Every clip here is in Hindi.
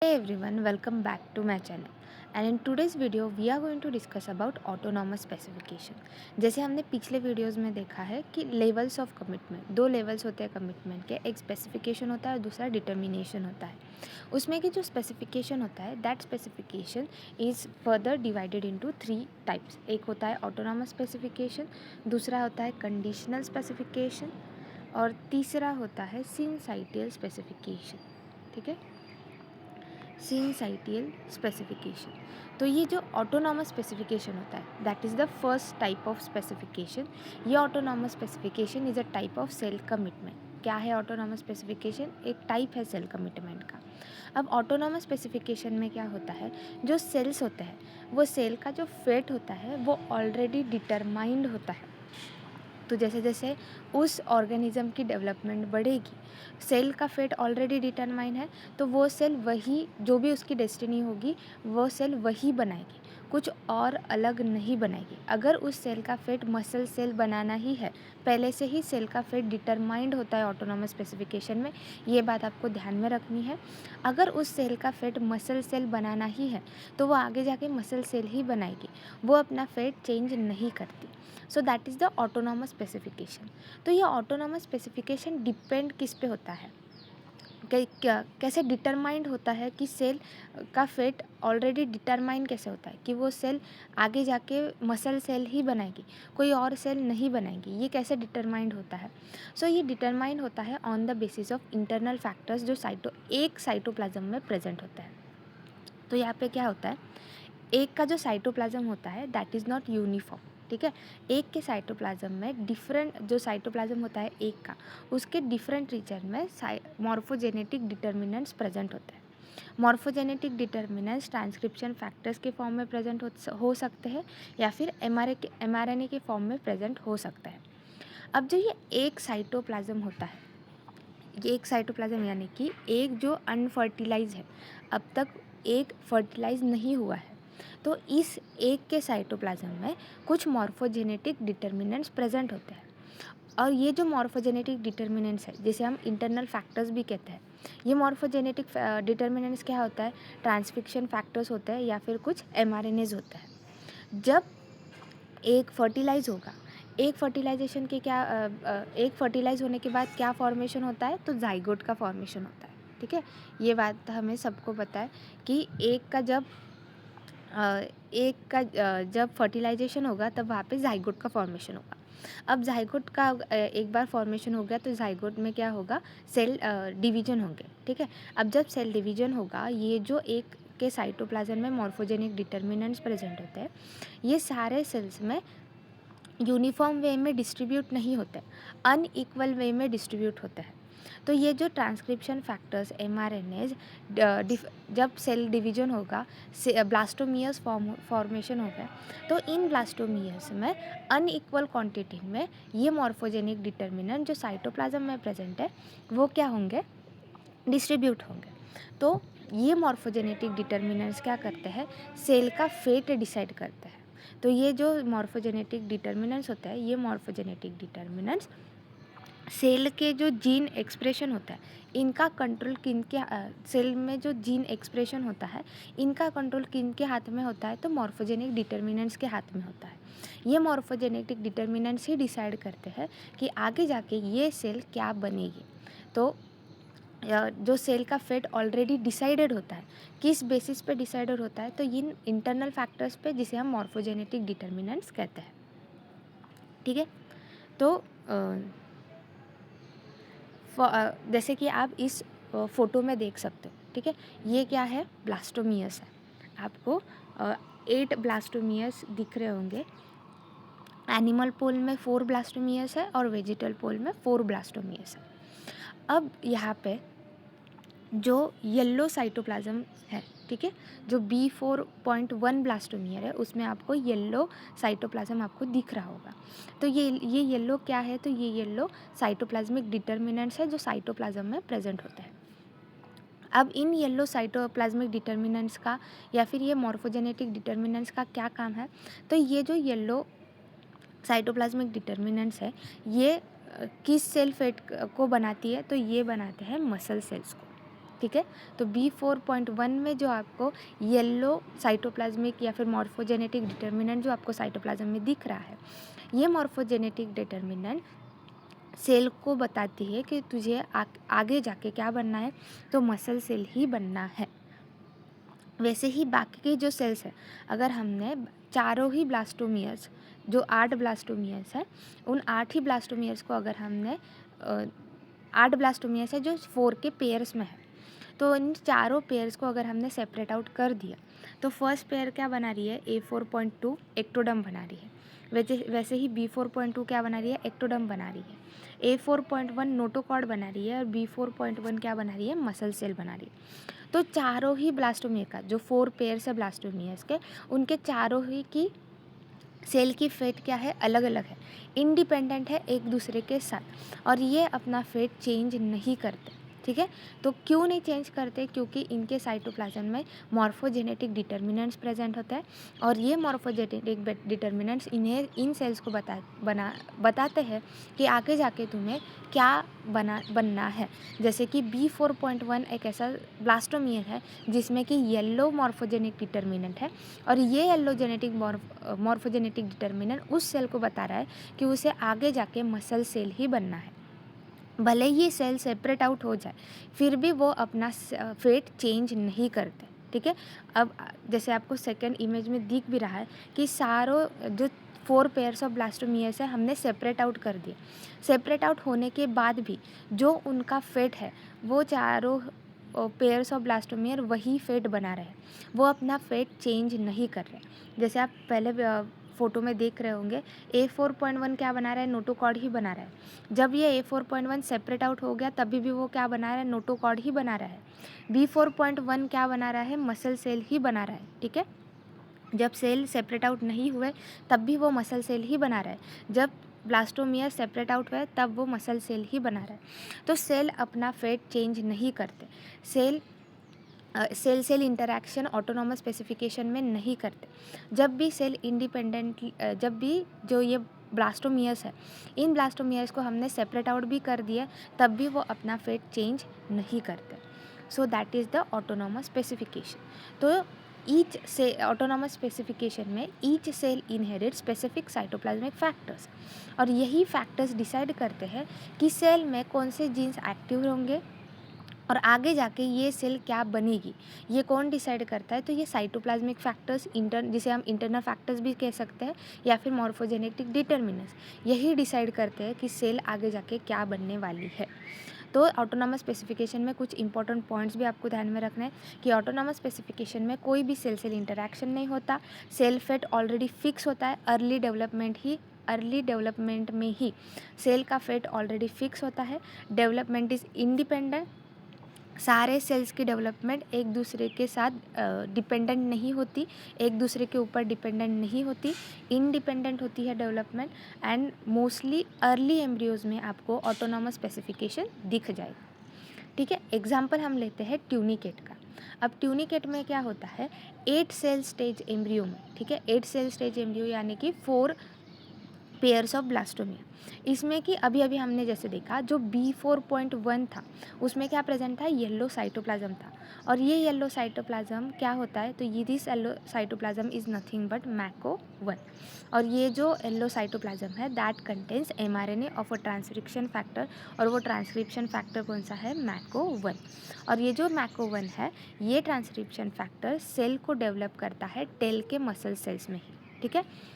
Hey everyone, welcome back to my channel. And in today's video we are going to discuss about autonomous specification. जैसे हमने पिछले वीडियोस में देखा है कि लेवल्स ऑफ कमिटमेंट, दो लेवल्स होते हैं कमिटमेंट के, एक स्पेसिफिकेशन होता है और दूसरा डिटर्मिनेशन होता है। उसमें की जो स्पेसिफिकेशन होता है that specification is further divided into 3 types. एक होता है ऑटोनॉमस स्पेसिफिकेशन, दूसरा होता है कंडीशनल स्पेसिफिकेशन और तीसरा होता है सिंसाइटियल स्पेसिफिकेशन। ठीक है, सिंसाइटियल स्पेसिफिकेशन। तो ये जो ऑटोनॉमस स्पेसिफिकेशन होता है that is the first type of specification. ये autonomous specification is a type of cell commitment. क्या है ऑटोनॉमस स्पेसिफिकेशन? एक टाइप है सेल कमिटमेंट का। अब ऑटोनॉमस स्पेसिफिकेशन में क्या होता है, जो सेल्स होते हैं वो सेल का जो फेट होता है वो ऑलरेडी डिटरमाइंड होता है। तो जैसे जैसे उस ऑर्गेनिज्म की डेवलपमेंट बढ़ेगी, सेल का फेट ऑलरेडी डिटरमाइन है, तो वो सेल वही, जो भी उसकी डेस्टिनी होगी वो सेल वही बनाएगी, कुछ और अलग नहीं बनाएगी। अगर उस सेल का फेट मसल सेल बनाना ही है, पहले से ही सेल का फेट डिटरमाइंड होता है ऑटोनॉमस स्पेसिफिकेशन में, ये बात आपको ध्यान में रखनी है। अगर उस सेल का फेट मसल सेल बनाना ही है तो वो आगे जाके मसल सेल ही बनाएगी, वो अपना फेट चेंज नहीं करती। सो that is the autonomous specification. तो ये ऑटोनॉमस स्पेसिफिकेशन डिपेंड किस पे होता है, कैसे डिटरमाइंड होता है कि सेल का फेट ऑलरेडी डिटरमाइन कैसे होता है कि वो सेल आगे जाके मसल सेल ही बनाएगी, कोई और सेल नहीं बनाएगी, ये कैसे डिटरमाइंड होता है। सो ये डिटरमाइंड होता है on the basis of internal factors जो एक साइटोप्लाज्म में प्रेजेंट होता है। तो यहाँ पे क्या होता है, एक का जो साइटोप्लाज्म होता है दैट इज़ नॉट यूनिफॉर्म। ठीक है, एक के साइटोप्लाज्म में डिफरेंट जो साइटोप्लाज्म होता है एक का, उसके डिफरेंट रीजन में मॉर्फोजेनेटिक डिटर्मिनेंट्स प्रेजेंट होते हैं। मॉर्फोजेनेटिक डिटर्मिनेंट्स ट्रांसक्रिप्शन फैक्टर्स के फॉर्म में प्रेजेंट हो सकते हैं या फिर एमआरएनए के फॉर्म में प्रेजेंट हो सकता है। अब जो ये एक साइटोप्लाज्म होता है, ये एक साइटोप्लाज्म यानी कि एक जो अनफर्टिलाइज है, अब तक एक फर्टिलाइज नहीं हुआ है, तो इस एक के साइटोप्लाज्म में कुछ मॉर्फोजेनेटिक डिटर्मिनेंट्स प्रेजेंट होते हैं। और ये जो मॉर्फोजेनेटिक डिटर्मिनेंट्स है जिसे हम इंटरनल फैक्टर्स भी कहते हैं, ये मॉर्फोजेनेटिक डिटर्मिनेंट्स क्या होता है, ट्रांसक्रिप्शन फैक्टर्स होते हैं या फिर कुछ एमआरएनएज होता है। जब एक फर्टिलाइज होगा, एक फर्टिलाइजेशन के क्या एक फर्टिलाइज होने के बाद क्या फॉर्मेशन होता है, तो जाइगोट का फॉर्मेशन होता है। ठीक है, ये बात हमें सबको पता है कि जब फर्टिलाइजेशन होगा तब वहाँ पे जाइगोट का फॉर्मेशन होगा। अब जाइगोट का एक बार फॉर्मेशन हो गया तो जाइगोट में क्या होगा, सेल डिवीजन होंगे। ठीक है, अब जब सेल डिवीजन होगा, ये जो एक के साइटोप्लाज्म में मॉर्फोजेनिक डिटर्मिनेंट्स प्रेजेंट होते हैं, ये सारे सेल्स में यूनिफॉर्म वे में डिस्ट्रीब्यूट नहीं होते, अनइक्वल वे में डिस्ट्रीब्यूट होते हैं। तो ये जो ट्रांसक्रिप्शन फैक्टर्स एमआरएनएज, जब सेल डिवीजन होगा, ब्लास्टोमियर्स फॉर्मेशन होगा, तो इन ब्लास्टोमियर्स में अनइक्वल क्वांटिटी में ये मॉर्फोजेनिक डिटर्मिनेंट जो साइटोप्लाज्म में प्रेजेंट है वो क्या होंगे, डिस्ट्रीब्यूट होंगे। तो ये मॉर्फोजेनेटिक डिटर्मिनेंट्स क्या करते हैं, सेल का फेट डिसाइड करते हैं। तो ये जो मॉर्फोजेनेटिक डिटर्मिनेंट्स होता है, ये मॉर्फोजेनेटिक डिटर्मिनेंट्स सेल के जो जीन एक्सप्रेशन होता है, इनका कंट्रोल किन के सेल में जो जीन एक्सप्रेशन होता है इनका कंट्रोल किन के हाथ में होता है, तो मॉर्फोजेनिक डिटर्मिनेंट्स के हाथ में होता है। ये मॉर्फोजेनेटिक डिटर्मिनेंट्स ही डिसाइड करते हैं कि आगे जाके ये सेल क्या बनेगी। तो जो सेल का फेट ऑलरेडी डिसाइडेड होता है, किस बेसिस पे डिसाइडेड होता है, तो इन इंटरनल फैक्टर्स पे, जिसे हम मॉर्फोजेनेटिक डिटर्मिनेंट्स कहते हैं। ठीक है, तो जैसे कि आप इस फोटो में देख सकते हो। ठीक है, ये क्या है, ब्लास्टोमियस है। आपको 8 ब्लास्टोमियस दिख रहे होंगे। एनिमल पोल में 4 ब्लास्टोमियस है और वेजिटल पोल में 4 ब्लास्टोमियस है। अब यहाँ पे जो येलो साइटोप्लाज्म है, ठीक है, जो B4.1 ब्लास्टोमियर है, उसमें आपको येलो साइटोप्लाज्म आपको दिख रहा होगा। तो ये येलो क्या है, तो ये येलो साइटोप्लाज्मिक डिटर्मिनेंट्स है जो साइटोप्लाज्म में प्रेजेंट होते हैं। अब इन येलो साइटोप्लाज्मिक डिटर्मिनेंट्स का या फिर ये मॉर्फोजेनेटिक डिटर्मिनेंट्स का क्या काम है, तो ये जो येलो साइटोप्लाज्मिक डिटर्मिनेंट्स है, ये किस सेल फेट को बनाती है, तो ये बनाते हैं मसल सेल्स को। ठीक है। तो B4.1 में जो आपको येलो साइटोप्लाज्मिक या फिर मॉर्फोजेनेटिक डिटर्मिनेंट जो आपको साइटोप्लाज्म में दिख रहा है, ये मॉर्फोजेनेटिक डिटर्मिनेंट सेल को बताती है कि तुझे आगे जाके क्या बनना है, तो मसल सेल ही बनना है। वैसे ही बाकी के जो सेल्स हैं, अगर हमने चारों ही ब्लास्टोमियर्स, जो 8 ब्लास्टोमियर्स हैं, उन 8 ही ब्लास्टोमियर्स को अगर हमने 8 ब्लास्टोमियर्स है जो 4 के पेयर्स में है, तो इन चारों पेयर्स को अगर हमने सेपरेट आउट कर दिया, तो फर्स्ट पेयर क्या बना रही है, A4.2 एक्टोडर्म बना रही है। वैसे ही B4.2 क्या बना रही है, एक्टोडर्म बना रही है। A4.1 नोटोकॉर्ड बना रही है और B4.1 क्या बना रही है, मसल सेल बना रही है। तो चारों ही ब्लास्टोमियर का जो 4 पेयर्स है ब्लास्टोमियर्स के, उनके चारों ही की सेल की फेट क्या है, अलग अलग है, इंडिपेंडेंट है एक दूसरे के साथ, और ये अपना फेट चेंज नहीं करते। ठीक है। तो क्यों नहीं चेंज करते, क्योंकि इनके साइटोप्लाज्म में मॉर्फोजेनेटिक डिटर्मिनेंट्स प्रेजेंट होते हैं, और ये मॉर्फोजेनेटिक डिटर्मिनेंट्स इन्हें इन सेल्स को बताते हैं कि आगे जाके तुम्हें क्या बनना है। जैसे कि B4.1 एक ऐसा ब्लास्टोमियर है जिसमें कि येलो मॉर्फोजेनिक डिटर्मिनेंट है, और ये येलो जेनेटिक मॉर्फोजेनेटिक डिटर्मिनेंट उस सेल को बता रहा है कि उसे आगे जाके मसल सेल ही बनना है। भले ही सेल सेपरेट आउट हो जाए, फिर भी वो अपना फेट चेंज नहीं करते। ठीक है। अब जैसे आपको सेकंड इमेज में दिख भी रहा है कि सारों जो 4 पेयर्स ऑफ ब्लास्टोमियर्स है हमने सेपरेट आउट कर दिए। सेपरेट आउट होने के बाद भी जो उनका फेट है, वो चारों पेयर्स ऑफ ब्लास्टोमियर वही फेट बना रहे, वो अपना फेट चेंज नहीं कर रहे। जैसे आप पहले फोटो में देख रहे होंगे, A4.1 क्या बना रहा है, नोटोकॉर्ड ही बना रहा है। जब ये A4.1 सेपरेट आउट हो गया, तभी भी वो क्या बना रहा है, नोटोकॉर्ड ही बना रहा है। B4.1 क्या बना रहा है, मसल सेल ही बना रहा है। ठीक है। जब सेल सेपरेट आउट नहीं हुए, तब भी वो मसल सेल ही बना रहा है। जब ब्लास्टोमियर सेपरेट आउट हुए, तब वो मसल सेल ही बना रहा है। तो सेल अपना फेट चेंज नहीं करते। Cell cell interaction autonomous specification में नहीं करते। जब भी सेल इंडिपेंडेंटली जब भी जो ये ब्लास्टोमियर्स है, इन ब्लास्टोमियर्स को हमने सेपरेट आउट भी कर दिया, तब भी वो अपना फेट चेंज नहीं करते। So that is the autonomous specification. तो ईच से ऑटोनॉमस स्पेसिफिकेशन में each cell inherit specific cytoplasmic factors, और यही फैक्टर्स डिसाइड करते हैं कि सेल में कौन से जीन्स एक्टिव होंगे और आगे जाके ये सेल क्या बनेगी। ये कौन डिसाइड करता है, तो ये साइटोप्लाज्मिक फैक्टर्स जिसे हम इंटरनल फैक्टर्स भी कह सकते हैं, या फिर मॉर्फोजेनेटिक डिटर्मिनेंट्स, यही डिसाइड करते हैं कि सेल आगे जाके क्या बनने वाली है। तो ऑटोनॉमस स्पेसिफिकेशन में कुछ इंपॉर्टेंट पॉइंट्स भी आपको ध्यान में रखना है कि ऑटोनॉमस स्पेसिफिकेशन में कोई भी सेल सेल इंटरैक्शन नहीं होता, सेल फेट ऑलरेडी फिक्स होता है। अर्ली डेवलपमेंट में ही सेल का फेट ऑलरेडी फिक्स होता है। डेवलपमेंट इज़ इंडिपेंडेंट, सारे सेल्स की डेवलपमेंट एक दूसरे के साथ डिपेंडेंट नहीं होती, एक दूसरे के ऊपर डिपेंडेंट नहीं होती, इंडिपेंडेंट होती है development. And mostly early embryos में आपको ऑटोनॉमस स्पेसिफिकेशन दिख जाएगा। ठीक है। एग्जाम्पल हम लेते हैं ट्यूनिकेट का। अब ट्यूनिकेट में क्या होता है, 8 सेल स्टेज एम्ब्रियो में, ठीक है, 8 सेल स्टेज एम्ब्रियो यानी कि 4 पेयर्स ऑफ ब्लास्टोमिया। इसमें कि अभी अभी हमने जैसे देखा जो B4.1 था, उसमें क्या प्रेजेंट था, येलो साइटोप्लाज्म था। और ये येलो साइटोप्लाज्म क्या होता है, तो ये this yellow cytoplasm is nothing but macho 1। और ये जो येलो साइटोप्लाज्म है that contains mRNA of a transcription factor, और वो ट्रांसक्रिप्शन फैक्टर कौन सा है, मैको 1। और ये जो मैको 1 है, ये ट्रांसक्रिप्शन फैक्टर सेल को डेवलप करता है टेल के मसल सेल्स में ही। ठीक है।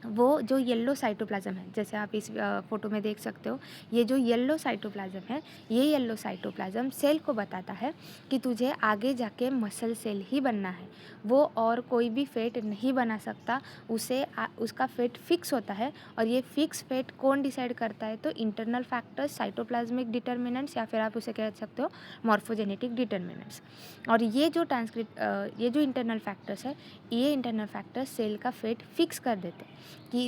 वो जो येलो साइटोप्लाज्म है, जैसे आप इस फोटो में देख सकते हो, ये जो येलो साइटोप्लाज्म है, ये येलो साइटोप्लाज्म सेल को बताता है कि तुझे आगे जाके मसल सेल ही बनना है। वो और कोई भी फेट नहीं बना सकता, उसका फेट फिक्स होता है। और ये फिक्स फेट कौन डिसाइड करता है, तो इंटरनल फैक्टर्स, साइटोप्लाज्मिक डिटर्मिनेंट्स, या फिर आप उसे कह सकते हो मॉर्फोजेनेटिक डिटर्मिनेंट्स। और ये जो इंटरनल फैक्टर्स है, ये इंटरनल फैक्टर्स सेल का फेट फिक्स कर देते हैं कि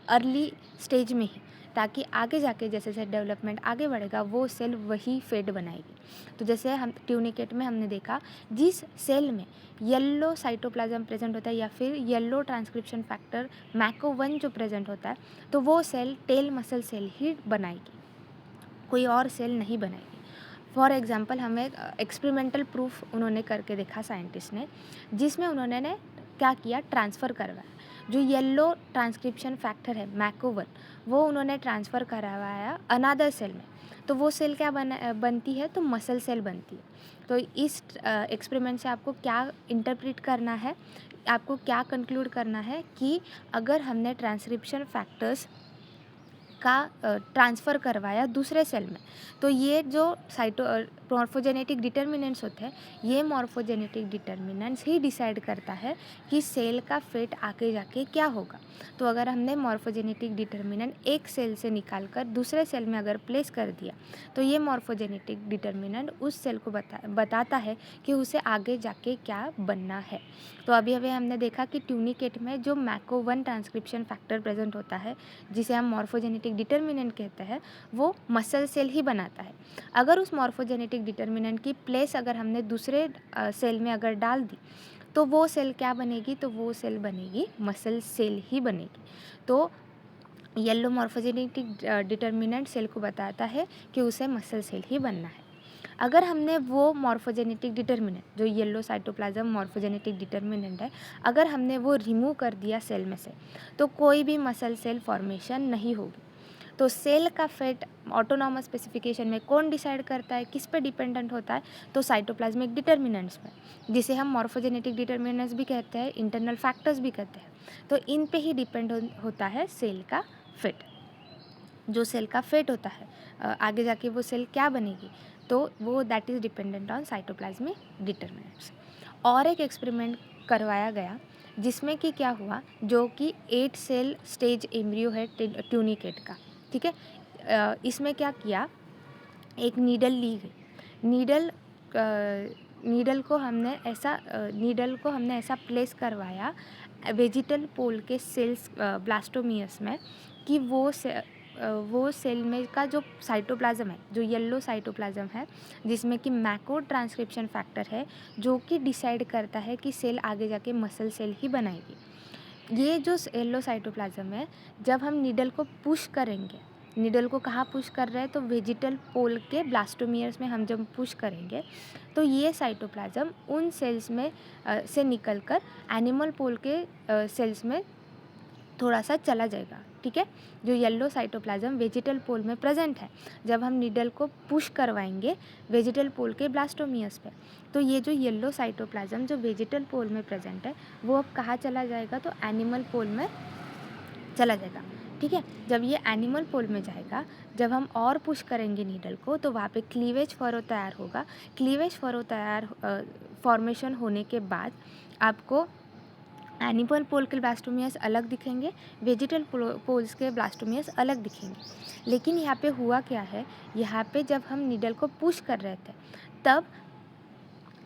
अर्ली स्टेज में ही, ताकि आगे जाके जैसे जैसे डेवलपमेंट आगे बढ़ेगा वो सेल वही फेट बनाएगी। तो जैसे हम ट्यूनिकेट में हमने देखा, जिस सेल में येलो साइटोप्लाज्म प्रेजेंट होता है या फिर येलो ट्रांसक्रिप्शन फैक्टर मैको 1 जो प्रेजेंट होता है, तो वो सेल टेल मसल सेल ही बनाएगी, कोई और सेल नहीं बनाएगी। फॉर एग्जांपल हमें एक्सपेरिमेंटल प्रूफ उन्होंने करके देखा साइंटिस्ट ने, जिसमें उन्होंने ने क्या किया, ट्रांसफ़र करवाया। जो येलो ट्रांसक्रिप्शन फैक्टर है मैको 1, वो उन्होंने ट्रांसफ़र करवाया अनदर सेल में। तो वो सेल क्या बनती है, तो मसल सेल बनती है। तो इस एक्सपेरिमेंट से आपको क्या इंटरप्रेट करना है, आपको क्या कंक्लूड करना है कि अगर हमने ट्रांसक्रिप्शन फैक्टर्स का ट्रांसफ़र करवाया दूसरे सेल में, तो ये जो मॉर्फोजेनेटिक डिटर्मिनेंट्स होते हैं, ये मॉर्फोजेनेटिक डिटर्मिनेंट्स ही डिसाइड करता है कि सेल का फेट आगे जाके क्या होगा। तो अगर हमने मॉर्फोजेनेटिक डिटर्मिनेंट एक सेल से निकाल कर दूसरे सेल में अगर प्लेस कर दिया, तो ये मॉर्फोजेनेटिक डिटर्मिनेंट उस सेल को बताता है कि उसे आगे जाके क्या बनना है। तो अभी अभी हमने देखा कि ट्यूनिकेट में जो मैको 1 ट्रांसक्रिप्शन फैक्टर प्रेजेंट होता है, जिसे हम मॉर्फोजेनेटिक डिटर्मिनेंट कहते हैं, वो मसल सेल ही बनाता है। अगर उस मॉर्फोजेनेटिक डिटर्मिनेंट की प्लेस अगर हमने दूसरे सेल में अगर डाल दी, तो वो सेल क्या बनेगी, तो वो सेल बनेगी मसल सेल ही बनेगी। तो येलो मॉर्फोजेनेटिक डिटर्मिनेंट सेल को बताता है कि उसे मसल सेल ही बनना है। अगर हमने वो मॉर्फोजेनेटिक डिटर्मिनेंट, जो येलो साइटोप्लाज्म मॉर्फोजेनेटिक डिटर्मिनेंट है, अगर हमने वो रिमूव कर दिया सेल में से, तो कोई भी मसल सेल फॉर्मेशन नहीं होगी। तो सेल का फेट ऑटोनॉमस स्पेसिफिकेशन में कौन डिसाइड करता है, किस पे डिपेंडेंट होता है, तो साइटोप्लाज्मिक डिटर्मिनेंट्स में, जिसे हम मॉर्फोजेनेटिक डिटर्मिनेंट्स भी कहते हैं, इंटरनल फैक्टर्स भी कहते हैं। तो इन पे ही डिपेंड होता है सेल का फेट। जो सेल का फेट होता है, आगे जाके वो सेल क्या बनेगी, तो वो that is dependent on cytoplasmic determinants. और एक एक्सपेरिमेंट करवाया गया, जिसमें कि क्या हुआ, जो कि 8 सेल स्टेज एम्ब्रियो है ट्यूनिकेट का, ठीक है। इसमें क्या किया, एक नीडल ली गई। नीडल को हमने ऐसा प्लेस करवाया वेजिटल पोल के सेल्स ब्लास्टोमियस में, कि वो सेल में का जो साइटोप्लाज्म है, जो येलो साइटोप्लाज्म है, जिसमें कि मैको ट्रांसक्रिप्शन फैक्टर है, जो कि डिसाइड करता है कि सेल आगे जाके मसल सेल ही बनाएगी। ये जो येलो साइटोप्लाज्म है, जब हम नीडल को पुश करेंगे, नीडल को कहाँ पुश कर रहे हैं, तो वेजिटल पोल के ब्लास्टोमियर्स में हम जब पुश करेंगे, तो ये साइटोप्लाज्म उन सेल्स में से निकलकर एनिमल पोल के सेल्स में थोड़ा सा चला जाएगा, ठीक है। जो येलो साइटोप्लाज्म वेजिटल पोल में प्रेजेंट है, जब हम नीडल को पुश करवाएंगे वेजिटल पोल के ब्लास्टोमियर्स पे, तो ये जो येलो साइटोप्लाज्म जो वेजिटल पोल में प्रेजेंट है, वो अब कहाँ चला जाएगा, तो एनिमल पोल में चला जाएगा, ठीक है। जब ये एनिमल पोल में जाएगा, जब हम और पुश करेंगे नीडल को, तो वहाँ पे क्लीवेज फरो तैयार होगा। क्लीवेज फरो फॉर्मेशन होने के बाद आपको एनिमल पोल के ब्लास्टोमियर्स अलग दिखेंगे, वेजिटल पोल्स के ब्लास्टोमियर्स अलग दिखेंगे। लेकिन यहाँ पे हुआ क्या है, यहाँ पे जब हम नीडल को पुश कर रहे थे, तब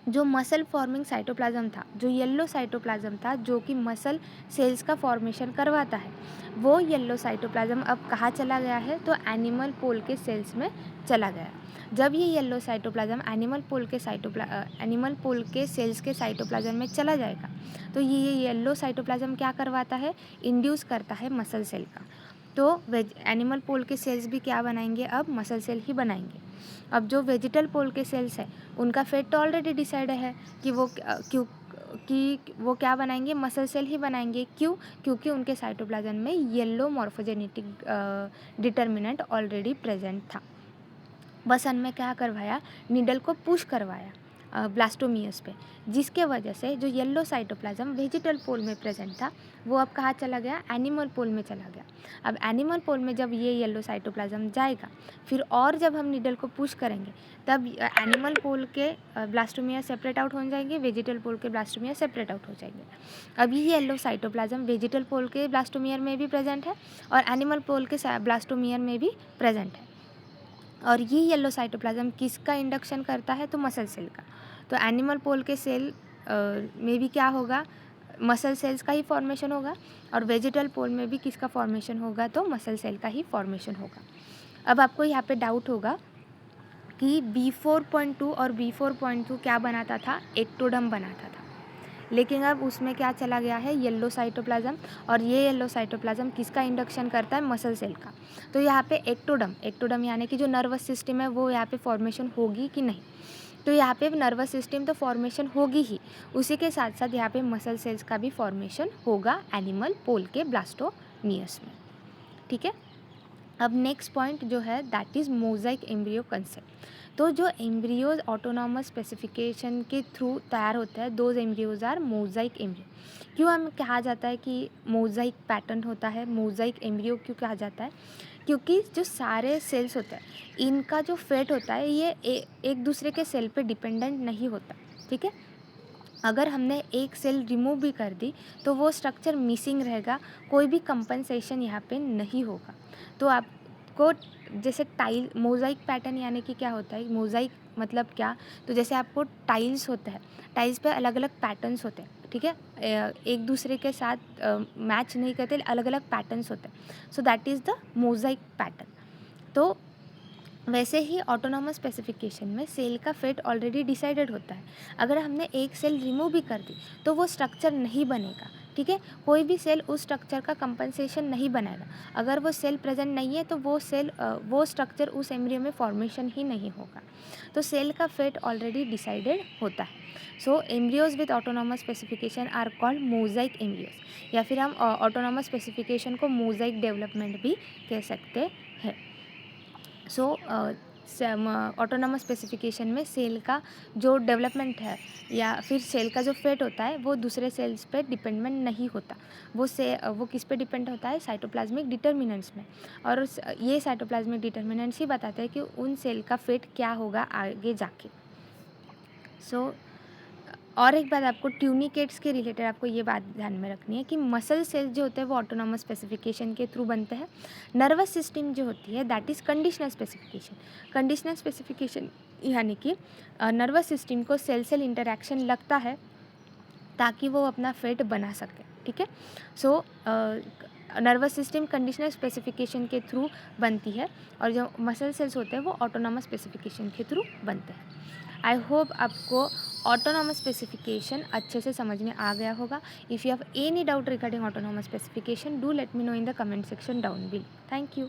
जो मसल फॉर्मिंग साइटोप्लाज्म था, जो येलो साइटोप्लाज्म था, जो कि मसल सेल्स का फॉर्मेशन करवाता है, वो येलो साइटोप्लाज्म अब कहाँ चला गया है, तो एनिमल पोल के सेल्स में चला गया। जब ये येलो साइटोप्लाज्म एनिमल पोल के सेल्स के साइटोप्लाज्म में चला जाएगा, तो ये येलो साइटोप्लाज्म क्या करवाता है, इंड्यूस करता है मसल सेल का। तो एनिमल पोल के सेल्स भी क्या बनाएंगे, अब मसल सेल ही बनाएंगे। अब जो वेजिटल पोल के सेल्स है, उनका फेट तो ऑलरेडी डिसाइड है कि वो क्या बनाएंगे, मसल सेल ही बनाएंगे। क्यों, क्योंकि उनके साइटोप्लाज्म में yellow morphogenetic determinant already present था। बस में क्या करवाया, नीडल को पुश करवाया ब्लास्टोमियस पे, जिसके वजह से जो येलो साइटोप्लाज्म वेजिटल पोल में प्रेजेंट था, वो अब कहाँ चला गया, एनिमल पोल में चला गया। अब एनिमल पोल में जब ये येलो साइटोप्लाज्म जाएगा, फिर और जब हम नीडल को पुश करेंगे, तब एनिमल पोल के ब्लास्टोमियर सेपरेट आउट हो जाएंगे, वेजिटल पोल के ब्लास्टोमियर सेपरेट आउट हो जाएंगे। अब ये येलो साइटोप्लाज्म वेजिटल पोल के ब्लास्टोमियर में भी प्रेजेंट है और एनिमल पोल के ब्लास्टोमियर में भी प्रेजेंट है। और ये येलो साइटोप्लाज्म किसका इंडक्शन करता है, तो मसल सेल का। तो एनिमल पोल के सेल में भी क्या होगा, मसल सेल्स का ही फॉर्मेशन होगा, और वेजिटल पोल में भी किसका फॉर्मेशन होगा, तो मसल सेल का ही फॉर्मेशन होगा। अब आपको यहाँ पे डाउट होगा कि B4.2 और B4.2 क्या बनाता था, एक्टोडर्म बनाता था। लेकिन अब उसमें क्या चला गया है, येलो साइटोप्लाज्म, और ये येलो साइटोप्लाज्म किसका इंडक्शन करता है, मसल सेल का। तो यहाँ पे एक्टोडम यानी कि जो नर्वस सिस्टम है वो यहाँ पे फॉर्मेशन होगी कि नहीं, तो यहाँ पे नर्वस सिस्टम तो फॉर्मेशन होगी ही, उसी के साथ साथ यहाँ पे मसल सेल्स का भी फॉर्मेशन होगा एनिमल पोल के ब्लास्टोमियस में, ठीक है। अब नेक्स्ट पॉइंट जो है that is mosaic embryo concept. तो जो एम्ब्रियोज ऑटोनॉमस स्पेसिफिकेशन के थ्रू तैयार होता है, those embryos are mosaic embryo. क्यों हम कहा जाता है कि मोज़ाइक पैटर्न होता है, मोज़ाइक एम्ब्रियो क्यों कहा जाता है, क्योंकि जो सारे सेल्स होता है इनका जो फेट होता है ये एक दूसरे के सेल पे डिपेंडेंट नहीं होता, ठीक है। अगर हमने एक सेल रिमूव भी कर दी तो वो स्ट्रक्चर मिसिंग रहेगा, कोई भी कंपनसेशन यहाँ पे नहीं होगा। तो आपको जैसे टाइल मोज़ाइक पैटर्न यानी कि क्या होता है, मोज़ाइक मतलब क्या, तो जैसे आपको टाइल्स होता है, टाइल्स पे अलग अलग पैटर्न्स होते हैं, ठीक है, एक दूसरे के साथ मैच नहीं करते, अलग अलग पैटर्न्स होते हैं, सो that is the mosaic pattern. तो वैसे ही ऑटोनॉमस स्पेसिफिकेशन में सेल का फेट ऑलरेडी डिसाइडेड होता है। अगर हमने एक सेल रिमूव भी कर दी तो वो स्ट्रक्चर नहीं बनेगा, ठीक है, कोई भी सेल उस स्ट्रक्चर का कंपनसेशन नहीं बनाएगा। अगर वो सेल प्रेजेंट नहीं है तो वो स्ट्रक्चर उस एम्ब्रियो में फॉर्मेशन ही नहीं होगा। तो सेल का फेट ऑलरेडी डिसाइडेड होता है। So embryos with autonomous specification are called mosaic embryos, या फिर हम ऑटोनॉमस स्पेसिफिकेशन को मोज़ाइक डेवलपमेंट भी कह सकते हैं। सो ऑटोनॉमस स्पेसिफिकेशन में सेल का जो डेवलपमेंट है या फिर सेल का जो फेट होता है वो दूसरे सेल्स पे डिपेंडेंट नहीं होता, वो किस पे डिपेंड होता है, साइटोप्लाज्मिक डिटर्मिनेंट्स में। और ये साइटोप्लाज्मिक डिटर्मिनेंट्स ही बताते हैं कि उन सेल का फेट क्या होगा आगे जाके। सो और एक बात आपको ट्यूनिकेट्स के रिलेटेड आपको ये बात ध्यान में रखनी है कि मसल सेल्स जो होते हैं वो ऑटोनॉमस स्पेसिफिकेशन के थ्रू बनते हैं। नर्वस सिस्टम जो होती है that is conditional specification. Conditional specification यानी कि नर्वस सिस्टम को सेल सेल इंटरेक्शन लगता है ताकि वो अपना फेट बना सके, ठीक है। So nervous system conditional specification के थ्रू बनती है और जो मसल सेल्स होते हैं वो ऑटोनॉमस स्पेसिफिकेशन के थ्रू बनते हैं। आई होप आपको ऑटोनॉमस स्पेसिफिकेशन अच्छे से समझ में आ गया होगा। If you have any doubt regarding autonomous specification do let me know in the comment section down below. Thank you.